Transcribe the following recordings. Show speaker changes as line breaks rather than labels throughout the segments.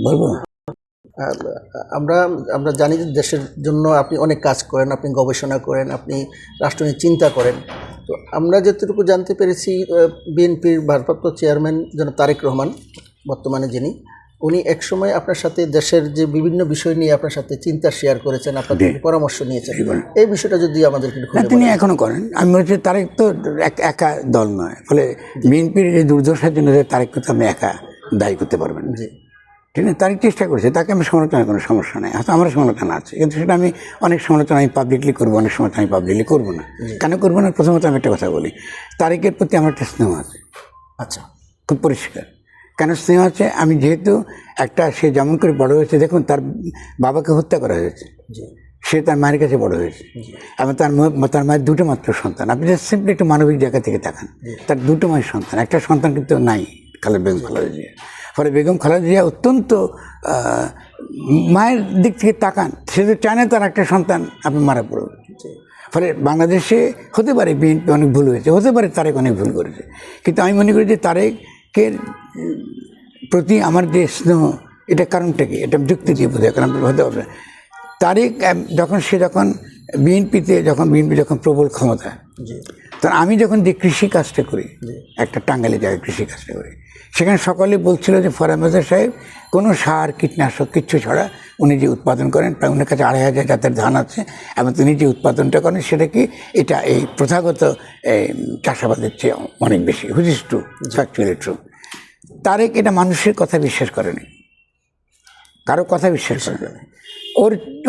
বলবো।
আর আমরা আমরা জানি যে দেশের জন্য আপনি অনেক কাজ করেন, আপনি গবেষণা করেন, আপনি রাষ্ট্র নিয়ে চিন্তা করেন। তো আমরা যতটুকু জানতে পেরেছি, বিএনপির ভারপ্রাপ্ত চেয়ারম্যান জনাব তারেক রহমান বর্তমানে যিনি, উনি একসময় আপনার সাথে দেশের যে বিভিন্ন বিষয় নিয়ে আপনার সাথে চিন্তা শেয়ার করেছেন, আপনার থেকে পরামর্শ নিয়েছেন। এই বিষয়টা যদি আমাদেরকে
তিনি এখনো করেন। আমি মনে হচ্ছে তারেক তো একা দল নয়, ফলে বিএনপির এই দুর্দশার জন্য তারেককে তো আপনি একা দায়ী করতে পারবেন না। ঠিক আছে, তারিখ চেষ্টা করেছে, তাকে আমি সমালোচনার কোনো সমস্যা নেই, হয়তো আমার সমালোচনা আছে, কিন্তু সেটা আমি অনেক সমালোচনা আমি পাবলিকলি করবো, অনেক সময় আমি পাবলিকলি করবো না। কেন করবো না? প্রথমত আমি একটা কথা বলি, তারিখের প্রতি আমার একটা স্নেহ আছে।
আচ্ছা,
খুব পরিষ্কার কেন স্নেহ আছে? আমি যেহেতু একটা, সে যেমন করে বড় হয়েছে, দেখুন তার বাবাকে হত্যা করা হয়েছে, সে তার মায়ের কাছে বড় হয়েছে, এবং তার মায়ের দুটো মাত্র সন্তান। আপনি সিম্পলি একটু মানবিক জায়গা থেকে তাকান, তার দুটো মায়ের সন্তান, একটা সন্তান কিন্তু নাই বেগম খালেদা জিয়া। ফলে বেগম খালেদা জিয়া অত্যন্ত মায়ের দিক থেকে তাকান, সে তো চায় না তার একটা সন্তান আপনি মারা পড়বে। ফলে বাংলাদেশে হতে পারে বিএনপি অনেক ভুল হয়েছে, হতে পারে তারেক অনেক ভুল করেছে, কিন্তু আমি মনে করি যে তারেকের প্রতি আমার যে স্নেহ, এটা কারণটা কি, এটা যুক্তি দিয়ে বোঝায়, কারণ হতে হবে তারেক যখন বিএনপি যখন প্রবল ক্ষমতা, তখন আমি যখন যে কৃষি কাজটা করি, একটা টাঙ্গাইলে জায়গায় কৃষি কাজটা করি, সেখানে সকলে বলছিল যে ফরহাদ মোজাহিদ সাহেব কোনো সার কীটনাশক কিচ্ছু ছাড়া উনি যে উৎপাদন করেন, প্রায় উনার কাছে 2,500 জাতের ধান আছে, এবং তিনি যে উৎপাদনটা করেন সেটা কি, এটা এই প্রথাগত চাষাবাদের চেয়ে অনেক বেশি, which is true, factually true. Tarek এটা মানুষের কথা বিশ্বাস করেনি, কারো কথা বিশ্বাস করেনি।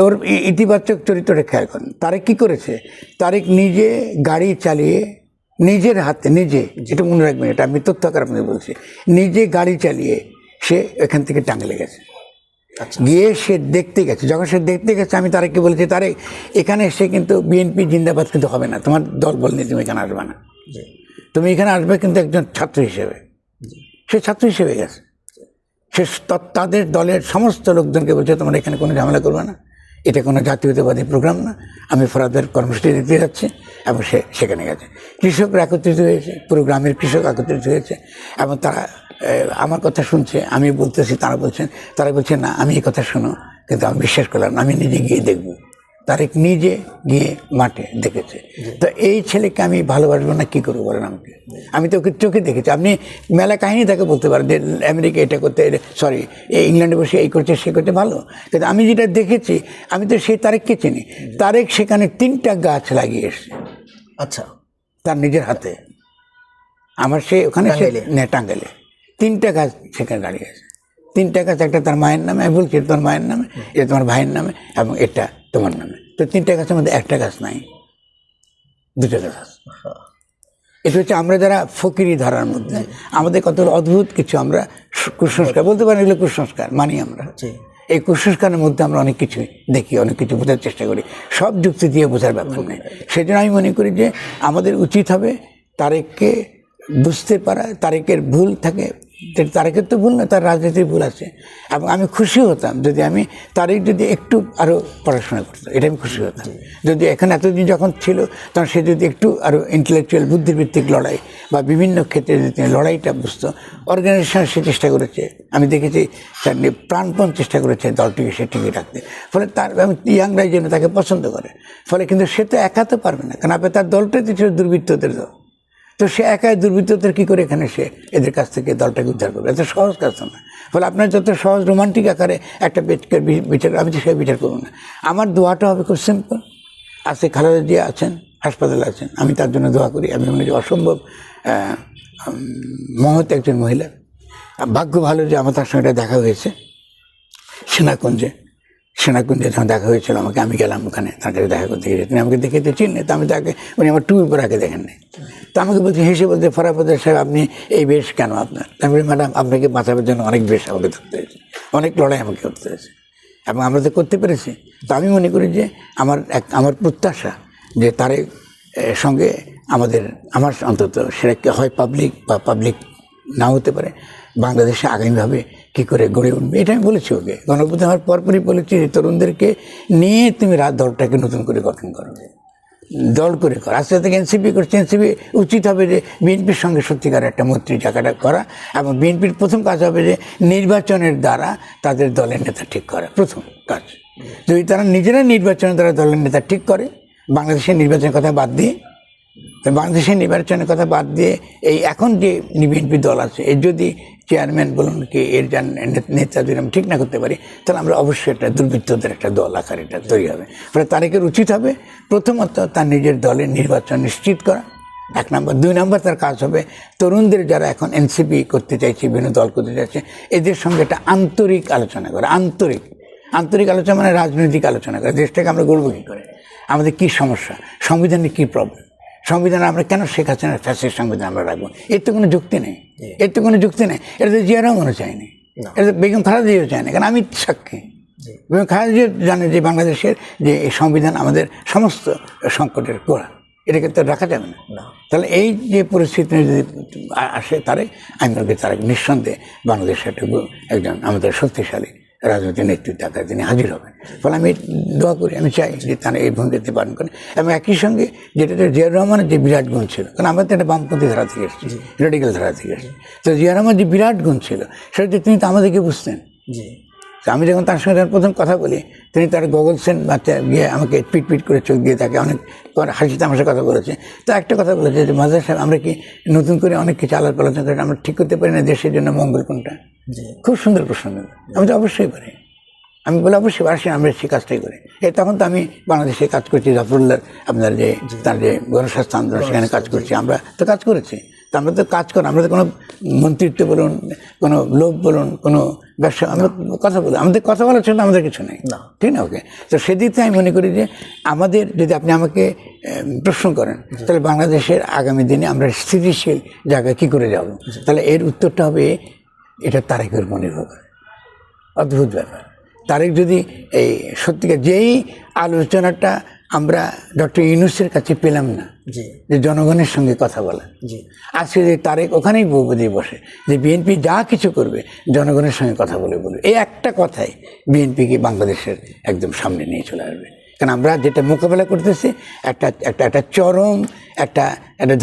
ওর ইতিবাচক চরিত্রটা খেয়াল করেন। তারেক কী করেছে? তারেক নিজে গাড়ি চালিয়ে নিজের হাতে, নিজে, এটা মনে রাখবেন, এটা আমি তথ্য আকারে আপনাকে বলছি, নিজে গাড়ি চালিয়ে সে এখান থেকে টাঙ্গাইলে গেছে, গিয়ে সে দেখতে গেছে। যখন সে দেখতে গেছে, আমি তারেককে বলেছি, তারেক এখানে এসে কিন্তু বিএনপি জিন্দাবাদ কিন্তু হবে না, তোমার দল বল নিয়ে তুমি এখানে আসবে না, তুমি এখানে আসবে কিন্তু একজন ছাত্র হিসেবে। সে ছাত্র হিসেবে গেছে, সে তাদের দলের সমস্ত লোকজনকে বলছে তোমরা এখানে কোনো ঝামেলা করবে না, এটা কোনো জাতীয়তাবাদী প্রোগ্রাম না, আমি ফরহাদের কর্মসূচি দিতে যাচ্ছি। এবং সে সেখানে গেছে, কৃষকরা একত্রিত হয়েছে, পুরো গ্রামের কৃষক একত্রিত হয়েছে, এবং তারা আমার কথা শুনছে, আমি বলতেছি, তারা বলছে না আমি এই কথা শোনো, কিন্তু আমি বিশ্বাস করলাম, আমি নিজে গিয়ে দেখবো। তারেক নিজে গিয়ে মাঠে দেখেছে। তো এই ছেলেকে আমি ভালোবাসবো না, কী করবো বলেন আমাকে? আমি তো ওকে চোখে দেখেছি। আপনি মেলা কাহিনী তাকে বলতে পারেন যে আমেরিকা এটা করতে, সরি ইংল্যান্ডে বসে এই করছে সে করতে, ভালো, কিন্তু আমি যেটা দেখেছি, আমি তো সেই তারেককে চিনি। তারেক সেখানে 3টা গাছ লাগিয়ে এসছে,
আচ্ছা,
তার নিজের হাতে। আমার সে ওখানে টাঙ্গাইলে 3টা গাছ সেখানে দাঁড়িয়ে আছে, 3টা গাছ, একটা তার মায়ের নামে, আমি বলছি তোমার মায়ের নামে, এটা তোমার ভাইয়ের নামে, এবং এটা তোমার নামে। তো 3টা গাছের মধ্যে একটা গাছ নাই, 2টা গাছ আছে। এটা হচ্ছে আমরা যারা ফকিরি ধারার মধ্যে, আমাদের কত অদ্ভুত কিছু আমরা কুসংস্কার বলতে পারি, এগুলো কুসংস্কার মানি আমরা। এই কুসংস্কারের মধ্যে আমরা অনেক কিছু দেখি, অনেক কিছু বোঝার চেষ্টা করি, সব যুক্তি দিয়ে বোঝার ব্যাপার নেই। সেই জন্য আমি মনে করি যে আমাদের উচিত হবে তারেককে বুঝতে পারা, তারেকের ভুল থাকে, তারেকের তো ভুল না, তার রাজনীতির ভুল আছে। এবং আমি খুশি হতাম যদি তারেক যদি একটু আরও পড়াশোনা করতো, এটা আমি খুশি হতাম। যদি এখানে এতদিন যখন ছিল, তখন সে যদি একটু আরও ইন্টেলেকচুয়াল বুদ্ধিভিত্তিক লড়াই বা বিভিন্ন ক্ষেত্রে যদি লড়াইটা বুঝতো, অর্গানাইজেশন সে চেষ্টা করেছে, আমি দেখেছি তার প্রাণপণ চেষ্টা করেছে দলটিকে সে টিকিয়ে রাখতে। ফলে তার ইয়াংরাই জন্য তাকে পছন্দ করে। ফলে কিন্তু সে তো একা তো পারবে না, কারণ তার দলটাই তো ছিল দুর্বৃত্তদের দল। তো সে একাই দুর্বৃত্তদের কী করে এখানে সে এদের কাছ থেকে দলটাকে উদ্ধার করবে? এত সহজ কাজ না। ফলে আপনার যত সহজ রোমান্টিক আকারে একটা বিচার, আমি তো সে বিচার করব না। আমার দোয়াটা হবে খুব সিম্পল। আজকে খালেদা জিয়া আছেন, হাসপাতালে আছেন, আমি তার জন্য দোয়া করি। আমি মনে করি অসম্ভব মহৎ একজন মহিলা। ভাগ্য ভালো যে আমার তার সঙ্গে দেখা হয়েছে সেনাকুঞ্জে যখন দেখা হয়েছিল আমাকে, আমি গেলাম ওখানে তার কাছে দেখা করতে গিয়েছি। তিনি আমাকে দেখে তো চিনলেন, তো আমি তাকে, উনি আমার টুপি পরে আগে দেখেন নাই। তো আমাকে বলছে, হেসে বলতে, ফরহাদ মোজাহিদ সাহেব আপনি এই বেশ কেন আপনার? আমি বলি, ম্যাডাম আপনাকে বাঁচাবার জন্য অনেক বেশ আমাকে ধরতে হয়েছে, অনেক লড়াই আমাকে করতে হয়েছে, এবং আমরা তো করতে পেরেছি। তো আমি মনে করি যে আমার প্রত্যাশা যে তারেক সঙ্গে আমার অন্তত সেটা হয় পাবলিক বা পাবলিক না হতে পারে, বাংলাদেশে আগামীভাবে কী করে গড়ে উঠবে, এটা আমি বলেছি ওকে। গণঅভ্যুত্থান হওয়ার পরপরই বলেছি যে তরুণদেরকে নিয়ে তুমি দলটাকে নতুন করে গঠন করবে। দল করে করা। আস্তে আস্তে এনসিপি করছে, এনসিপি উচিত হবে যে বিএনপির সঙ্গে সত্যিকার একটা মৈত্রী জায়গাটা করা, এবং বিএনপির প্রথম কাজ হবে যে নির্বাচনের দ্বারা তাদের দলের নেতা ঠিক করা, প্রথম কাজ। যদি তারা নিজেরা নির্বাচনের দ্বারা দলের নেতা ঠিক করে, বাংলাদেশের নির্বাচনের কথা বাদ দিয়ে, বাংলাদেশের নির্বাচনের কথা বাদ দিয়ে এই এখন যে বিএনপি দল আছে এর যদি চেয়ারম্যান বলুন কি এর নেতা যদি আমরা ঠিক না করতে পারি, তাহলে আমরা অবশ্যই একটা দুর্বৃত্তদের একটা দল আকার এটা তৈরি হবে। ফলে তারেকের উচিত হবে প্রথমত তার নিজের দলের নির্বাচন নিশ্চিত করা, 1 নম্বর। 2 নম্বর তার কাজ হবে তরুণদের যারা এখন এনসিপি করতে চাইছে, বিভিন্ন দল করতে চাইছে, এদের সঙ্গে একটা আন্তরিক আলোচনা করা। আন্তরিক আলোচনা মানে রাজনৈতিক আলোচনা করা। দেশটাকে আমরা গড়ব কী করে, আমাদের কী সমস্যা, সংবিধানের কী প্রবলেম, সংবিধান আমরা কেন শেখ হাসিনার ফ্যাসিস্ট সংবিধান আমরা রাখবো, এর তো কোনো যুক্তি নেই, এটা তো জিয়া রহমানও চায়নি, এটা তো বেগম খালেদা জিয়াও চায় না। কারণ আমি সাক্ষী, বেগম খালেদা জিয়া জানে যে বাংলাদেশের যে এই সংবিধান আমাদের সমস্ত সংকটের গোড়া, এটাকে তো রাখা যাবে না। তাহলে এই যে পরিস্থিতি যদি আসে আমি মনে করি তারা নিঃসন্দেহে বাংলাদেশের একজন আমাদের শক্তিশালী রাজনৈতিক নেতৃত্ব আকারে তিনি হাজির হবেন। ফলে আমি দোয়া করি, আমি চাই যে তারা এই ভূমিকাতে পালন করেন। এবং একই সঙ্গে যেটা জিয়াউর রহমানের যে বিরাট গুণ ছিল, কারণ আমরা তো একটা বামপন্থী ধারা থেকে এসেছি, রেডিক্যাল ধারা থেকে এসেছি, তো জিয়াউর রহমান যে বিরাট গুণ ছিল সেটা তিনি তো আমাদেরকে বুঝতেন। আমি যখন তার সঙ্গে প্রথম কথা বলি, তিনি তার গগলসেন বাচ্চা গিয়ে আমাকে পিট করে চোখ দিয়ে তাকে অনেক হাসি তামাশার কথা বলেছে। তো একটা কথা বলেছে যে মাজার সাহেব, আমরা কি নতুন করে অনেক কিছু আলাপ আলোচনা করে আমরা ঠিক করতে পারি না দেশের জন্য মঙ্গল কোনটা? খুব সুন্দর প্রশ্ন। আমি তো অবশ্যই পারি। আমি বলে অবশ্যই আসি, আমরা সেই কাজটাই করি। তখন তো আমি বাংলাদেশে কাজ করছি, জাফরুল্লাহ আপনার যে তার যে গণস্বাস্থ্য আন্দোলন, সেখানে কাজ করছি, আমরা তো কাজ করেছি। তো আমরা তো কাজ করি, আমরা তো কোনো মন্ত্রিত্ব বলুন, কোনো লোক বলুন, কোনো ব্যবসা, আমরা কথা বলি, আমাদের কথা বলার জন্য আমাদের কিছু নেই, ঠিক না? ওকে, তো সেদিকে আমি মনে করি যে আমাদের, যদি আপনি আমাকে প্রশ্ন করেন তাহলে বাংলাদেশের আগামী দিনে আমরা স্থিতিশীল জায়গায় কী করে যাব, তাহলে এর উত্তরটা হবে এটা তারেকের উপর নির্ভর করে। অদ্ভুত ব্যাপার। তারেক যদি এই সত্যিকার যেই আলোচনাটা আমরা ডক্টর ইউনূসের কাছে পেলাম না, যে জনগণের সঙ্গে কথা বলা, আজকে যে তারেক ওখানেই দিয়ে বসে যে বিএনপি যা কিছু করবে জনগণের সঙ্গে কথা বলবে, এই একটা কথাই বিএনপিকে বাংলাদেশের একদম সামনে নিয়ে চলে আসবে। কারণ আমরা যেটা মোকাবেলা করতেছি একটা চরম একটা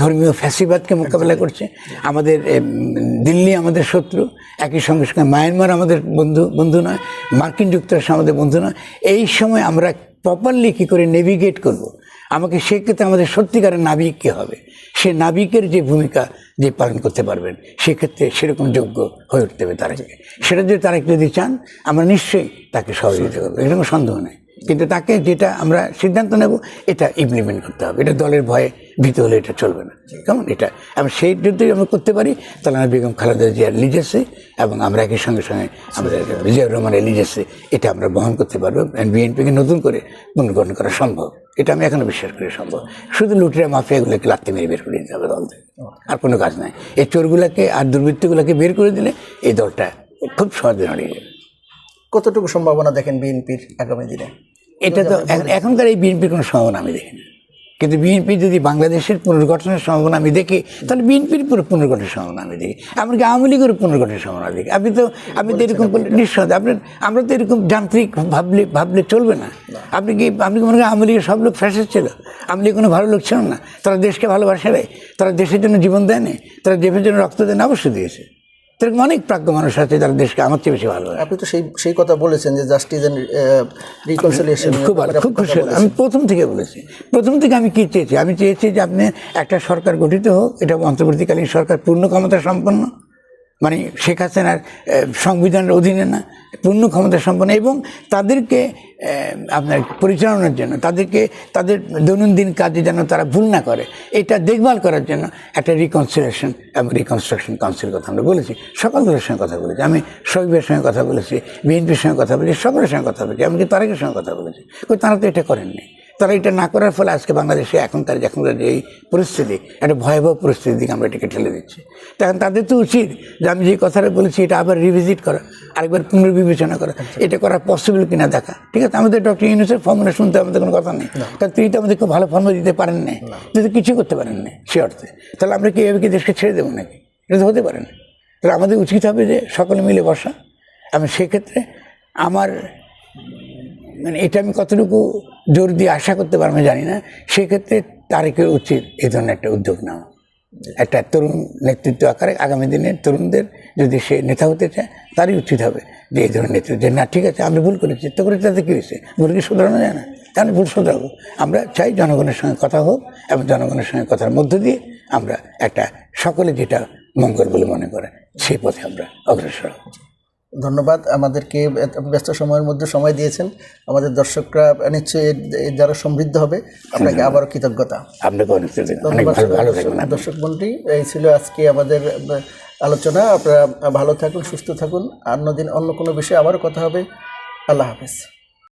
ধর্মীয় ফ্যাসিবাদকে মোকাবেলা করছে। আমাদের দিল্লি আমাদের শত্রু, একই সঙ্গে মায়ানমার আমাদের বন্ধু নয়, মার্কিন যুক্তরাষ্ট্র আমাদের বন্ধু নয়। এই সময় আমরা প্রপারলি কী করে নেভিগেট করব, আমাকে সেক্ষেত্রে আমাদের সত্যিকারের নাবিক কী হবে, সে নাবিকের যে ভূমিকা যে পালন করতে পারবেন, সেক্ষেত্রে সেরকম যোগ্য হয়ে উঠতে হবে তারেককে। সেটা যদি তারেক যদি চান, আমরা নিশ্চয়ই তাকে সহযোগিতা করবো, এরকম সন্দেহ নেই। কিন্তু তাকে যেটা আমরা সিদ্ধান্ত নেব এটা ইমপ্লিমেন্ট করতে হবে। এটা দলের ভয়ে ভীত হলে এটা চলবে না, কেমন? এটা আমরা সেই যদি আমরা করতে পারি, তাহলে আমরা বেগম খালেদা জিয়ার লিজেসি এবং আমরা একই সঙ্গে আমাদের জিয়াউর রহমানের লিজেসি এটা আমরা বহন করতে পারবো। বিএনপিকে নতুন করে পুনর্গঠন করা সম্ভব, এটা আমি এখনও বিশ্বাস করি সম্ভব। শুধু লুটেরা মাফিয়াগুলোকে লাত্তি মেরে বের করে দিতে হবে দল থেকে, আর কোনো কাজ নাই। এই চোরগুলোকে আর দুর্বৃত্তগুলোকে বের করে দিলে এই দলটা খুব সহজে হারিয়ে যাবে।
কতটুকু সম্ভাবনা দেখেন বিএনপির আগামী দিনে?
এটা তো এখনকার এই বিএনপির কোনো সম্ভাবনা আমি দেখি না। কিন্তু বিএনপি যদি বাংলাদেশের পুনর্গঠনের সম্ভাবনা আমি দেখি, তাহলে বিএনপির পুরো পুনর্গঠনের সম্ভাবনা আমি দেখি। এমনকি আওয়ামী লীগের পুনর্গঠনের সম্ভাবনা দেখি। আপনি তো এরকম নিঃসন্দেহে আমরা তো এরকম যান্ত্রিক ভাবলে চলবে না। আপনি কি মনে করেন আওয়ামী লীগের সব লোক ফ্যাসিস্ট ছিল? আওয়ামী লীগ কোনো ভালো লোক ছিল না? তারা দেশকে ভালোবাসে নেই, তারা দেশের জন্য জীবন দেয়নি, তারা দেশের জন্য রক্ত দেন, অবশ্যই দিয়েছে। এরকম অনেক প্রাজ্ঞ মানুষ আছে যারা দেশকে আমার চেয়ে বেশি ভালো।
আপনি তো সেই কথা বলেছেন যে জাস্টিস এন্ড রিকনসিলিয়েশন
খুব ভালো, খুব খুশি হলাম। আমি প্রথম থেকে বলেছি, আমি কী চেয়েছি? আমি চেয়েছি যে আপনি একটা সরকার গঠিত হোক, এটা অন্তর্বর্তীকালীন সরকার পূর্ণ ক্ষমতা সম্পন্ন, মানে শেখ হাসিনার সংবিধানের অধীনে না, পূর্ণ ক্ষমতা সম্পন্ন, এবং তাদেরকে আপনার পরিচালনার জন্য, তাদের দৈনন্দিন কাজে যেন তারা ভুল না করে, এটা দেখভাল করার জন্য একটা রিকনসিলিয়েশন এবং রিকনস্ট্রাকশন কাউন্সিল কথা আমরা বলেছি। সকল দলের সঙ্গে কথা বলেছি, আমি শহীদের সঙ্গে কথা বলেছি, বিএনপির সঙ্গে কথা বলেছি, সকলের সঙ্গে কথা বলেছি, এমনকি তারেকের সঙ্গে কথা বলেছি। তারা তো এটা করেননি। তারা এটা না করার ফলে আজকে বাংলাদেশে এখনকার যে এই পরিস্থিতি, একটা ভয়াবহ পরিস্থিতির দিকে আমরা এটাকে ঠেলে দিচ্ছি। তখন তাদের তো উচিত যে আমি যে কথাটা বলেছি এটা আবার রিভিজিট করা, আরেকবার পুনর্বিবেচনা করা, এটা করা পসিবল কিনা দেখা। ঠিক আছে, আমাদের ডক্টর ইউনূসের ফর্মুলা শুনতে আমাদের কোনো কথা নেই, কারণ তিনি তো আমাদের খুব ভালো ফর্মুলা দিতে পারেন না, যদি কিছু করতে পারেন না সে অর্থে। তাহলে আমরা কি এভাবে কি দেশকে ছেড়ে দেবো নাকি? এটা তো হতে পারে না। তাহলে আমাদের উচিত হবে যে সকলে মিলে বসা। আমি সেক্ষেত্রে আমার এটা আমি কতটুকু জোর দিয়ে আশা করতে পারবে জানি না, সেক্ষেত্রে তারেকের উচিত এই ধরনের একটা উদ্যোগ নেওয়া, একটা তরুণ নেতৃত্ব আকারে আগামী দিনের তরুণদের যদি সে নেতা হতে চায় তারই উচিত হবে যে এই ধরনের নেতৃত্ব, যে না ঠিক আছে আমরা ভুল করেছি, তো করে তাতে কী হয়েছে, ভুল কি শুধরানো যায় না, তাহলে ভুল শুধরাবো। আমরা চাই জনগণের সঙ্গে কথা হোক এবং জনগণের সঙ্গে কথার মধ্য দিয়ে আমরা একটা সকলে যেটা মঙ্গল বলে মনে করে সেই পথে আমরা অগ্রসর হব।
ধন্যবাদ, আমাদেরকে এত ব্যস্ত সময়ের মধ্যে সময় দিয়েছেন। আমাদের দর্শকরা নিশ্চয়ই এর দ্বারা সমৃদ্ধ হবে। আপনাকে আবারও কৃতজ্ঞতা।
আপনাকে অনেক ভালো থাকবেন।
দর্শক মন্ডলী, এই ছিল আজকে আমাদের আলোচনা। আপনারা ভালো থাকুন, সুস্থ থাকুন। অন্য দিন অন্য কোনো বিষয়ে আবারও কথা হবে। আল্লাহ হাফেজ।